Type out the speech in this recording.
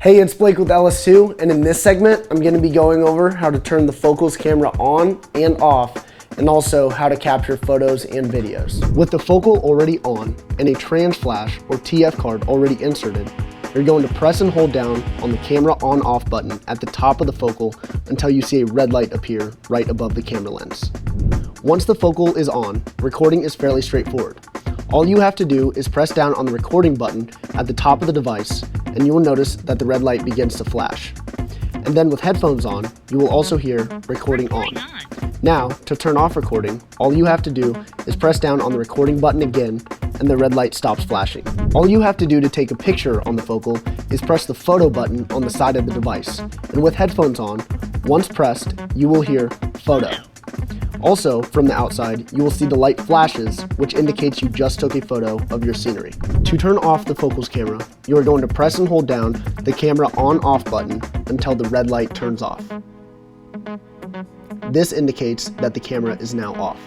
Hey, it's Blake with LS2, and in this segment, I'm going to be going over how to turn the Focal's camera on and off, and also how to capture photos and videos. With the Focal already on and a trans flash or TF card already inserted, you're going to press and hold down on the camera on-off button at the top of the Focal until you see a red light appear right above the camera lens. Once the Focal is on, recording is fairly straightforward. All you have to do is press down on the recording button at the top of the device, and you will notice that the red light begins to flash. And then with headphones on, you will also hear recording on. Now, to turn off recording, all you have to do is press down on the recording button again, and the red light stops flashing. All you have to do to take a picture on the Focal is press the photo button on the side of the device. And with headphones on, once pressed, you will hear photo. Also, from the outside, you will see the light flashes, which indicates you just took a photo of your scenery. To turn off the Focal's camera, you are going to press and hold down the camera on-off button until the red light turns off. This indicates that the camera is now off.